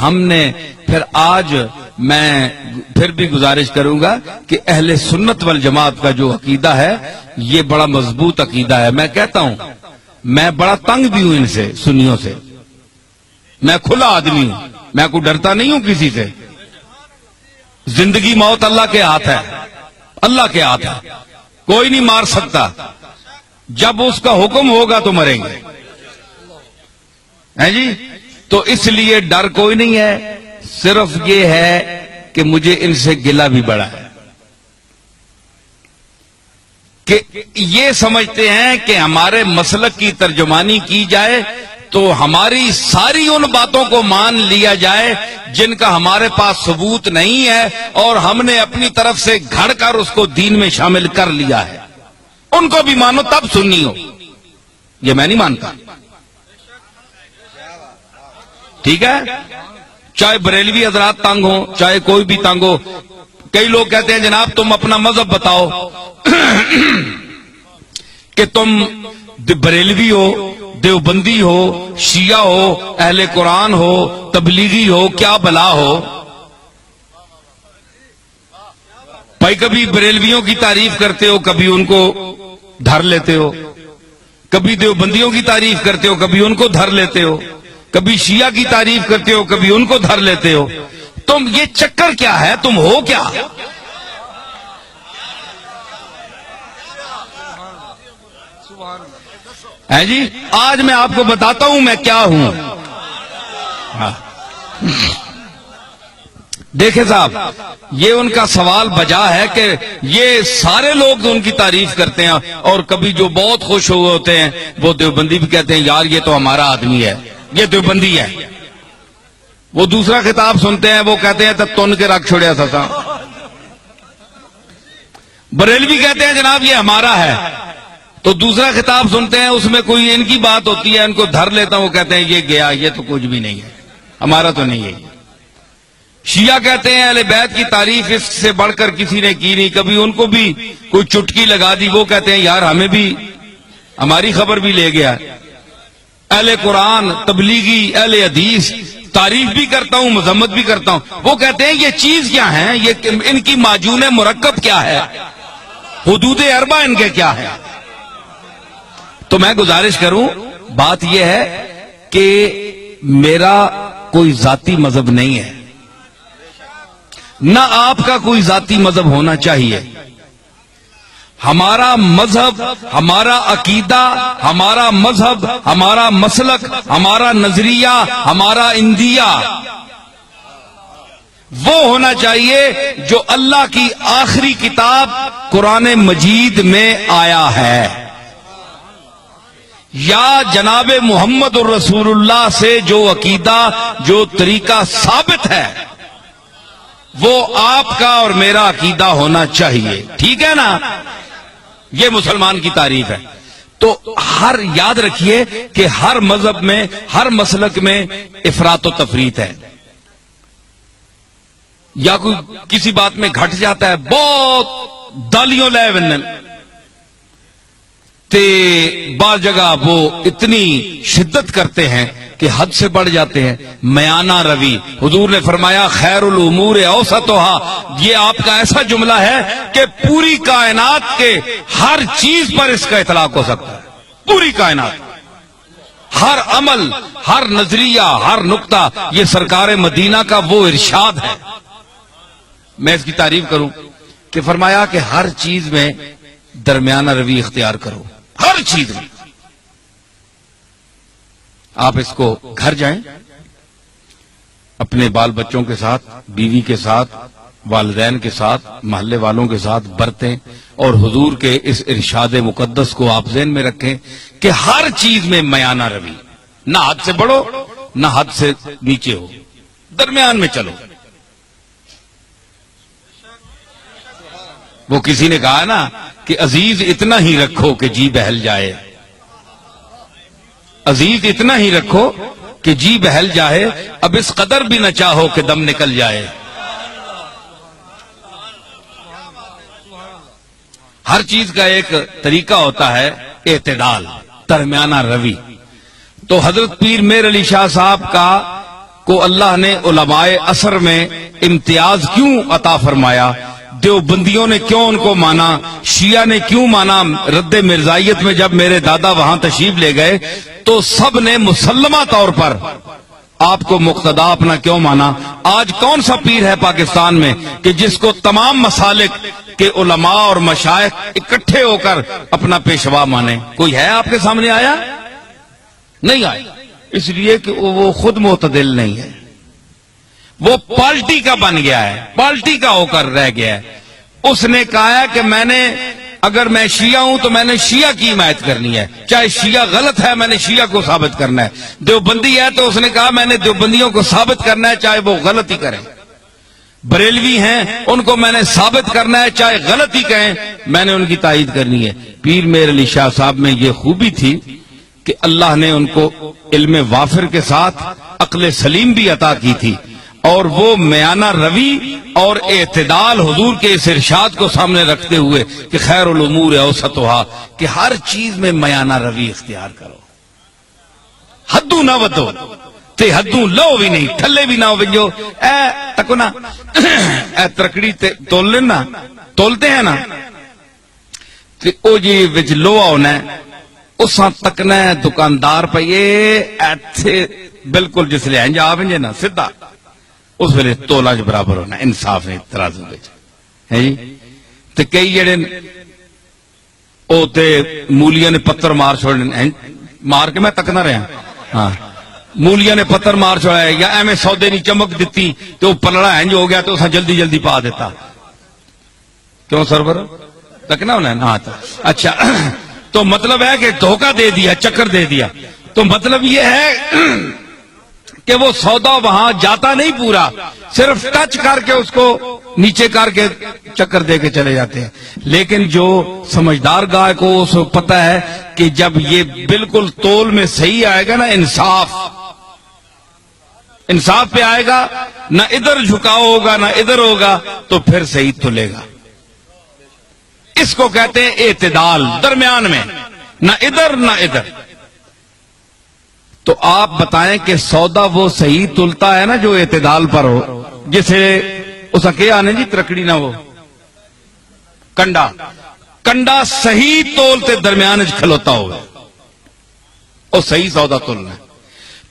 ہم نے پھر آج میں پھر بھی گزارش کروں گا کہ اہل سنت والجماعت کا جو عقیدہ ہے یہ بڑا مضبوط عقیدہ ہے. میں کہتا ہوں میں بڑا تنگ بھی ہوں ان سے، سنیوں سے. میں کھلا آدمی ہوں، میں کوئی ڈرتا نہیں ہوں کسی سے. زندگی موت اللہ کے ہاتھ ہے، اللہ کے ہاتھ ہے، کوئی نہیں مار سکتا. جب اس کا حکم ہوگا تو مریں گے، ہے جی. تو اس لیے ڈر کوئی نہیں ہے، صرف یہ ہے کہ مجھے ان سے گلہ بھی بڑا ہے کہ یہ سمجھتے ہیں کہ ہمارے مسلک کی ترجمانی کی جائے تو ہماری ساری ان باتوں کو مان لیا جائے جن کا ہمارے پاس ثبوت نہیں ہے اور ہم نے اپنی طرف سے گھڑ کر اس کو دین میں شامل کر لیا ہے. ان کو بھی مانو تب سنی ہو، یہ میں نہیں مانتا. ٹھیک ہے، چاہے بریلوی حضرات تنگ ہو، چاہے کوئی بھی تنگ ہو. کئی لوگ کہتے ہیں جناب تم اپنا مذہب بتاؤ کہ تم بریلوی ہو، دیوبندی ہو، شیعہ ہو، اہل قرآن ہو، تبلیغی ہو، کیا بلا ہو. بھائی کبھی بریلویوں کی تعریف کرتے ہو، کبھی ان کو دھر لیتے ہو، کبھی دیوبندیوں کی تعریف کرتے ہو، کبھی ان کو دھر لیتے ہو، کبھی شیعہ کی تعریف کرتے ہو، کبھی ان کو دھر لیتے ہو. تم یہ چکر کیا ہے؟ تم ہو کیا؟ ہے جی. آج میں آپ کو بتاتا ہوں میں کیا ہوں. دیکھیں صاحب، یہ ان کا سوال بجا ہے کہ یہ سارے لوگ ان کی تعریف کرتے ہیں اور کبھی جو بہت خوش ہوئے ہوتے ہیں وہ دیوبندی بھی کہتے ہیں یار یہ تو ہمارا آدمی ہے، یہ دیوبندی ہے. وہ دوسرا خطاب سنتے ہیں وہ کہتے ہیں تب تن کے رکھ چھوڑیا سسا. بریلوی کہتے ہیں جناب یہ ہمارا ہے، تو دوسرا خطاب سنتے ہیں اس میں کوئی ان کی بات ہوتی ہے، ان کو دھر لیتا ہوں، وہ کہتے ہیں یہ گیا، یہ تو کچھ بھی نہیں ہے، ہمارا تو نہیں ہے. شیعہ کہتے ہیں اہل بیت کی تعریف اس سے بڑھ کر کسی نے کی نہیں، کبھی ان کو بھی کوئی چٹکی لگا دی، وہ کہتے ہیں یار ہمیں بھی ہماری خبر بھی لے گیا. اہل قرآن، تبلیغی، اہل حدیث تعریف بھی کرتا ہوں، مذمت بھی کرتا ہوں. وہ کہتے ہیں یہ چیز کیا ہے، یہ ان کی معجون مرکب کیا ہے، حدود اربع ان کے کیا ہے. تو میں گزارش کروں، بات یہ ہے کہ میرا کوئی ذاتی مذہب نہیں ہے، نہ آپ کا کوئی ذاتی مذہب ہونا چاہیے. ہمارا مذہب، ہمارا عقیدہ، ہمارا مذہب، ہمارا مسلک، ہمارا نظریہ، ہمارا اندیہ وہ ہونا چاہیے جو اللہ کی آخری کتاب قرآن مجید میں آیا ہے، یا جناب محمد الرسول اللہ سے جو عقیدہ، جو طریقہ ثابت ہے وہ آپ کا اور میرا عقیدہ ہونا چاہیے. ٹھیک ہے نا؟ یہ مسلمان کی تعریف ہے. تو ہر یاد رکھیے کہ ہر مذہب میں، ہر مسلک میں افراط و تفریط ہے. یا کوئی کسی بات میں گھٹ جاتا ہے، بہت دالیوں لے ونن تے بعض جگہ وہ اتنی شدت کرتے ہیں کہ حد سے بڑھ جاتے ہیں. میانہ روی، حضور نے فرمایا خیر الامور اوسطھا، یہ آپ کا ایسا جملہ ہے کہ پوری کائنات کے ہر چیز پر اس کا اطلاق ہو سکتا ہے. پوری کائنات، ہر عمل، ہر نظریہ، ہر نقطہ، یہ سرکار مدینہ کا وہ ارشاد ہے. میں اس کی تعریف کروں کہ فرمایا کہ ہر چیز میں درمیانہ روی اختیار کرو، ہر چیز میں. آپ اس کو گھر جائیں، اپنے بال بچوں کے ساتھ، بیوی کے ساتھ، والدین کے ساتھ، محلے والوں کے ساتھ برتیں اور حضور کے اس ارشاد مقدس کو آپ ذہن میں رکھیں کہ ہر چیز میں میانہ روی، نہ حد سے بڑھو نہ حد سے نیچے ہو، درمیان میں چلو. وہ کسی نے کہا نا کہ عزیز اتنا ہی رکھو کہ جی بہل جائے، عزیز اتنا ہی رکھو کہ جی بہل جائے، اب اس قدر بھی نہ چاہو کہ دم نکل جائے. ہر چیز کا ایک طریقہ ہوتا ہے اعتدال، درمیانہ روی. تو حضرت پیر میر علی شاہ صاحب کا کو اللہ نے علماء عصر میں امتیاز کیوں عطا فرمایا؟ دیوبندیوں نے کیوں ان کو مانا؟ شیعہ نے کیوں مانا؟ رد مرزائیت میں جب میرے دادا وہاں تشریف لے گئے تو سب نے مسلمہ طور پر آپ کو مقتدا اپنا کیوں مانا؟ آج کون سا پیر ہے پاکستان میں کہ جس کو تمام مسالک کے علماء اور مشائخ اکٹھے ہو کر اپنا پیشوا مانے؟ کوئی ہے آپ کے سامنے آیا؟ نہیں آیا، اس لیے کہ وہ خود معتدل نہیں ہے، وہ پارٹی کا بن گیا ہے، پارٹی کا ہو کر رہ گیا ہے۔ اس نے کہا کہ اگر میں شیعہ ہوں تو میں نے شیعہ کی حمایت کرنی ہے، چاہے شیعہ غلط ہے میں نے شیعہ کو ثابت کرنا ہے۔ دیوبندی ہے تو اس نے کہا میں نے دیوبندیوں کو ثابت کرنا ہے چاہے وہ غلط ہی کریں۔ بریلوی ہیں ان کو میں نے ثابت کرنا ہے چاہے غلط ہی کہیں، میں نے ان کی تائید کرنی ہے۔ پیر میر علی شاہ صاحب میں یہ خوبی تھی کہ اللہ نے ان کو علم وافر کے ساتھ عقل سلیم بھی عطا کی تھی، اور وہ میانہ روی اور اعتدال حضور کے اس ارشاد کو سامنے رکھتے ہوئے کہ خیر الامور اوسطھا، کہ ہر چیز میں میانہ روی اختیار کرو، حدوں نہ ودو تے حدوں لو بھی نہیں، ٹھلے بھی نہ ہو جو اے تکو نا اے ترکڑی تے تول لینا، تولتے ہیں نا تے او جی وچ لوہا ہونا ہے، اساں تکنا ہے دکاندار پہ یہ ایتھے بالکل جس لئے انجا آویں جے نا سدھا اس ویلے تولا جو برابر ہونا، انصاف ہے ترازو وچ ہے جی۔ تے کئی جڑے او تے مولیاں نے پتھر مار چھوڑنے، مار کے میں تکنا رہا ہاں، مولیاں نے پتھر مار چھوڑا ہے یا ایویں سودے نہیں چمک دیتی تو پلڑا انج ہو گیا تو اساں جلدی جلدی پا دیتا، کیوں سرور تکنا ہونا ہے نا؟ اچھا تو مطلب ہے کہ دھوکہ دے دیا، چکر دے دیا، تو مطلب یہ ہے کہ وہ سودا وہاں جاتا نہیں پورا، صرف ٹچ کر کے اس کو نیچے کر کے چکر دے کے چلے جاتے ہیں۔ لیکن جو سمجھدار گاہ کو اس کو پتہ ہے کہ جب یہ بالکل تول میں صحیح آئے گا نا، انصاف پہ آئے گا، نہ ادھر جھکاؤ ہوگا نہ ادھر ہوگا، تو پھر صحیح تلے گا۔ اس کو کہتے ہیں اعتدال، درمیان میں، نہ ادھر نہ ادھر۔ تو آپ بتائیں کہ سودا وہ صحیح تلتا ہے نا جو اعتدال پر ہو، جسے اس کے آنے جی ترکڑی نہ ہو، کنڈا صحیح تولتے درمیان کھلوتا ہو، اور صحیح سودا تلنا ہے۔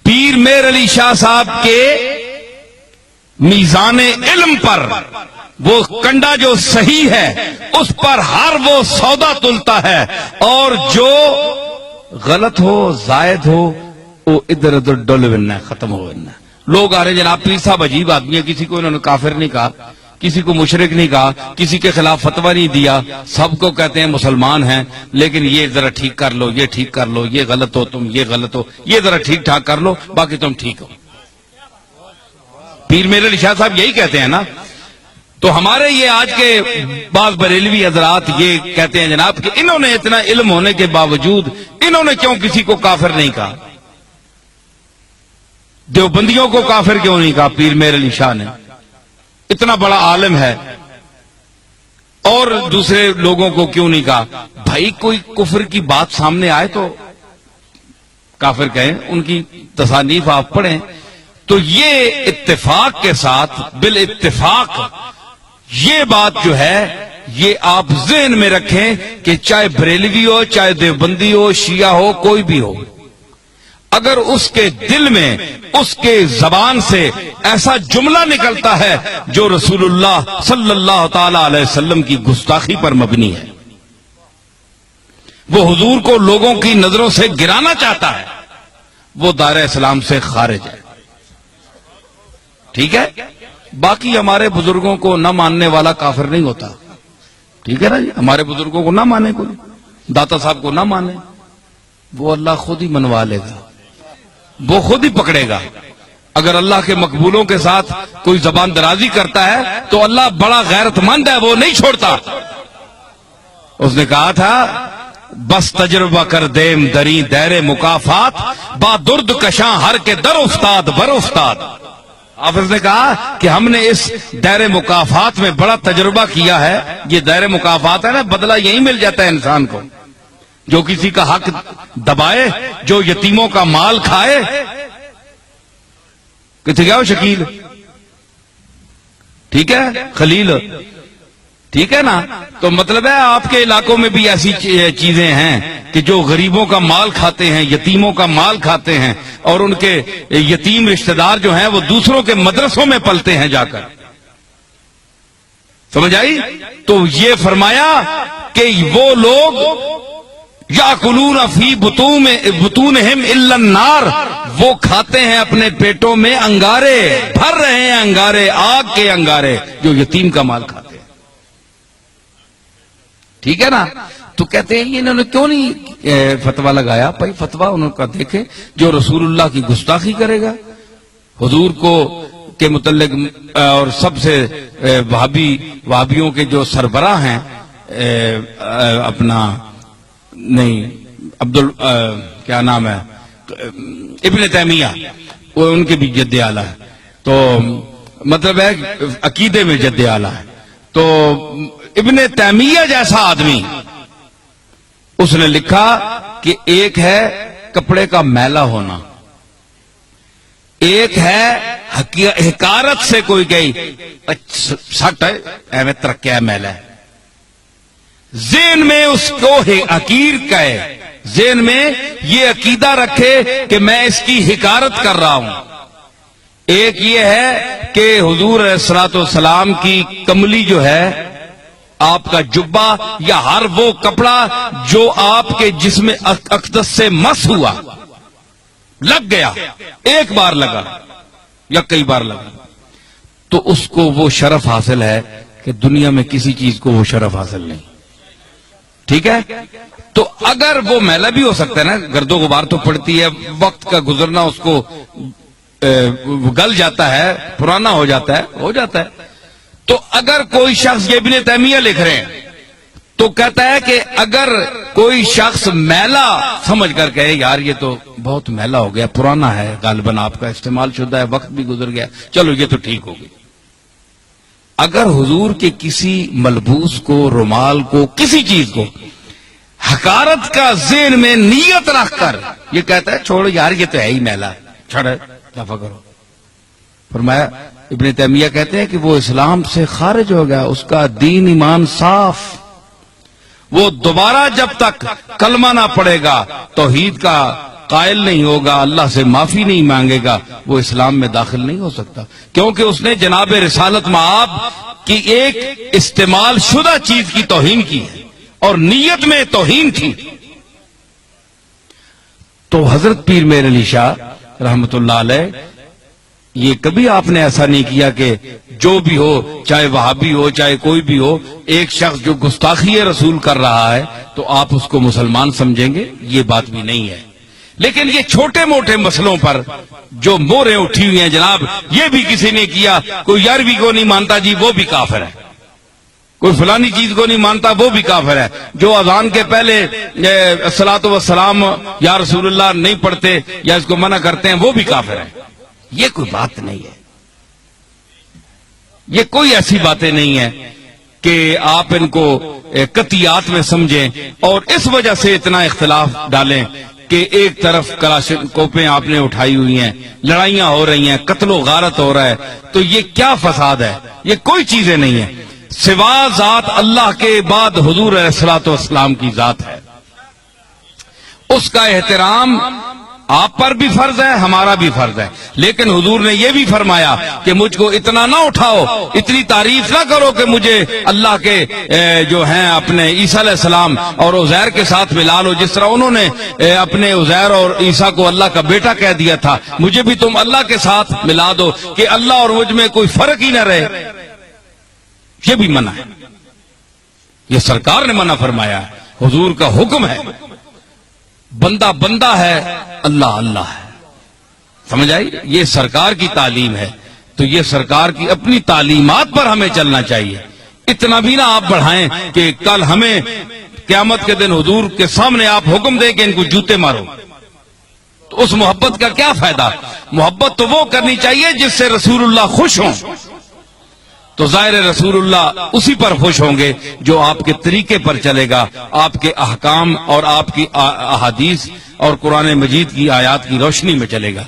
پیر میر علی شاہ صاحب کے میزان علم پر وہ کنڈا جو صحیح ہے اس پر ہر وہ سودا تلتا ہے، اور جو غلط ہو زائد ہو وہ ادھر ادھر ڈل بننا ہے، ختم ہو بننا ہے۔ لوگ آ رہے جناب پیر صاحب عجیب آدمی ہے، کسی کو انہوں نے کافر نہیں کہا، کسی کو مشرک نہیں کہا، کسی کے خلاف فتویٰ نہیں دیا، سب کو کہتے ہیں مسلمان ہیں، لیکن یہ ذرا ٹھیک کر لو، یہ ٹھیک کر لو، یہ غلط ہو تم، یہ غلط ہو، یہ ذرا ٹھیک ٹھاک کر لو، باقی تم ٹھیک ہو۔ پیر میر علی شاہ صاحب یہی کہتے ہیں نا۔ تو ہمارے یہ آج کے بعض بریلوی حضرات یہ کہتے ہیں جناب کہ انہوں نے اتنا علم ہونے کے باوجود انہوں نے کیوں کسی کو کافر نہیں کہا؟ دیوبندیوں کو کافر کیوں نہیں کہا پیر میر علی شاہ نے؟ اتنا بڑا عالم ہے، اور دوسرے لوگوں کو کیوں نہیں کہا؟ بھائی کوئی کفر کی بات سامنے آئے تو کافر کہیں، ان کی تصانیف آپ پڑھیں تو یہ اتفاق کے ساتھ بالاتفاق یہ بات جو ہے یہ آپ ذہن میں رکھیں کہ چاہے بریلوی ہو، چاہے دیوبندی ہو، شیعہ ہو، کوئی بھی ہو، اگر اس کے دل میں اس کے زبان سے ایسا جملہ نکلتا ہے جو رسول اللہ صلی اللہ تعالی علیہ وسلم کی گستاخی پر مبنی ہے، وہ حضور کو لوگوں کی نظروں سے گرانا چاہتا ہے، وہ دائرہ اسلام سے خارج ہے۔ ٹھیک ہے؟ باقی ہمارے بزرگوں کو نہ ماننے والا کافر نہیں ہوتا، ٹھیک ہے نا جی؟ ہمارے بزرگوں کو نہ مانے، کوئی داتا صاحب کو نہ مانے، وہ اللہ خود ہی منوا لے گا، وہ خود ہی پکڑے گا۔ اگر اللہ کے مقبولوں کے ساتھ کوئی زبان درازی کرتا ہے تو اللہ بڑا غیرت مند ہے، وہ نہیں چھوڑتا۔ اس نے کہا تھا بس تجربہ کر دیم دری دیر مکافات، با درد کشاں ہر کے در افتاد بر افتاد۔ حافظ نے کہا کہ ہم نے اس دائر مکافات میں بڑا تجربہ کیا ہے۔ یہ دائر مکافات ہے نا، بدلہ یہی مل جاتا ہے انسان کو، جو کسی کا حق دبائے، جو یتیموں کا مال کھائے، کتنے گیا شکیل؟ ٹھیک ہے خلیل، ٹھیک ہے نا؟ تو مطلب ہے آپ کے علاقوں میں بھی ایسی چیزیں ہیں کہ جو غریبوں کا مال کھاتے ہیں، یتیموں کا مال کھاتے ہیں، اور ان کے یتیم رشتہ دار جو ہیں وہ دوسروں کے مدرسوں میں پلتے ہیں جا کر. سمجھ آئی؟ تو یہ فرمایا کہ وہ لوگ یاکلون فی بطونہم الا النار، وہ کھاتے ہیں اپنے پیٹوں میں انگارے، بھر رہے ہیں انگارے، آگ کے انگارے جو یتیم کا مال کھاتے ہیں. ٹھیک ہے نا؟ تو کہتے ہیں انہوں نے کیوں نہیں فتویٰ لگایا؟ بھائی فتویٰ انہوں کا دیکھیں، جو رسول اللہ کی گستاخی کرے گا، حضور کو کے متعلق، اور سب سے وہابیوں کے جو سربراہ ہیں، اپنا نہیں کیا نام ہے، ابن تیمیہ، وہ ان کے بھی جد اعلیٰ ہے. تو مطلب ہے عقیدے میں جد اعلیٰ ہے. تو ابن تیمیہ جیسا آدمی، اس نے لکھا کہ ایک ہے کپڑے کا میلا ہونا، ایک ہے حکارت سے کوئی گئی سٹ ہے ایویں ترکیا میلا ہے، ذہن میں اس کو حقیر کہے، ذہن میں یہ عقیدہ رکھے کہ میں اس کی حکارت کر رہا ہوں. ایک یہ ہے کہ حضور علیہ الصلوۃ والسلام کی کملی جو ہے، آپ کا جبہ یا ہر وہ کپڑا جو آپ کے جسم اقدس سے مس ہوا، لگ گیا، ایک بار لگا یا کئی بار لگا، تو اس کو وہ شرف حاصل ہے کہ دنیا میں کسی چیز کو وہ شرف حاصل نہیں. ٹھیک ہے؟ تو اگر وہ میلا بھی ہو سکتا ہے نا، گرد و غبار تو پڑتی ہے، وقت کا گزرنا اس کو گل جاتا ہے، پرانا ہو جاتا ہے. تو اگر کوئی شخص، یہ ابن تیمیہ لکھ رہے ہیں، تو کہتا ہے کہ اگر کوئی شخص میلا سمجھ کر کہے یار یہ تو بہت میلا ہو گیا، پرانا ہے، غالباً آپ کا استعمال شدہ ہے، وقت بھی گزر گیا، چلو یہ تو ٹھیک ہو گئی. اگر حضور کے کسی ملبوس کو، رومال کو، کسی چیز کو حقارت کا ذہن میں نیت رکھ کر یہ کہتا ہے چھوڑو یار یہ تو ہے ہی میلا، چھڑے دفع کرو، فرمایا ابن تیمیہ کہتے ہیں کہ وہ اسلام سے خارج ہو گیا، اس کا دین ایمان صاف، وہ دوبارہ جب تک کلمہ نہ پڑھے گا، توحید کا قائل نہیں ہوگا، اللہ سے معافی نہیں مانگے گا، وہ اسلام میں داخل نہیں ہو سکتا، کیونکہ اس نے جناب رسالت مآب کی ایک استعمال شدہ چیز کی توہین کی ہے، اور نیت میں توہین تھی. تو حضرت پیر میر علی شاہ رحمت اللہ علیہ، یہ کبھی آپ نے ایسا نہیں کیا کہ جو بھی ہو، چاہے وہابی ہو چاہے کوئی بھی ہو، ایک شخص جو گستاخی رسول کر رہا ہے تو آپ اس کو مسلمان سمجھیں گے، یہ بات بھی نہیں ہے. لیکن یہ چھوٹے موٹے مسئلوں پر جو موریں اٹھی ہوئی ہیں جناب، یہ بھی کسی نے کیا، کوئی 11ویں کو نہیں مانتا جی وہ بھی کافر ہے، کوئی فلانی چیز کو نہیں مانتا وہ بھی کافر ہے، جو اذان کے پہلے الصلاۃ والسلام یا رسول اللہ نہیں پڑھتے یا اس کو منع کرتے ہیں وہ بھی کافر ہے. یہ کوئی بات نہیں ہے، یہ کوئی ایسی باتیں نہیں ہیں کہ آپ ان کو قطعیات میں سمجھیں اور اس وجہ سے اتنا اختلاف ڈالیں کہ ایک طرف کلاشنکوفیں آپ نے اٹھائی ہوئی ہیں، لڑائیاں ہو رہی ہیں، قتل و غارت ہو رہا ہے، تو یہ کیا فساد ہے؟ یہ کوئی چیزیں نہیں ہیں، سوا ذات اللہ کے بعد حضور علیہ الصلوۃ والسلام کی ذات ہے، اس کا احترام آپ پر بھی فرض ہے، ہمارا بھی فرض ہے. لیکن حضور نے یہ بھی فرمایا کہ مجھ کو اتنا نہ اٹھاؤ، اتنی تعریف نہ کرو کہ مجھے اللہ کے جو ہیں اپنے عیسیٰ علیہ السلام اور عزیر کے ساتھ ملا لو، جس طرح انہوں نے اپنے عزیر اور عیسیٰ کو اللہ کا بیٹا کہہ دیا تھا، مجھے بھی تم اللہ کے ساتھ ملا دو کہ اللہ اور مجھ میں کوئی فرق ہی نہ رہے. یہ بھی منع ہے، یہ سرکار نے منع فرمایا ہے، حضور کا حکم ہے. بندہ بندہ ہے، اللہ اللہ ہے. سمجھ آئی؟ یہ سرکار کی تعلیم ہے، تو یہ سرکار کی اپنی تعلیمات پر ہمیں چلنا چاہیے. اتنا بھی نہ آپ بڑھائیں کہ کل ہمیں قیامت کے دن حضور کے سامنے آپ حکم دیں کہ ان کو جوتے مارو، تو اس محبت کا کیا فائدہ؟ محبت تو وہ کرنی چاہیے جس سے رسول اللہ خوش ہوں، تو ظاہر رسول اللہ اسی پر خوش ہوں گے جو آپ کے طریقے پر چلے گا، آپ کے احکام اور آپ کی احادیث اور قرآن مجید کی آیات کی روشنی میں چلے گا.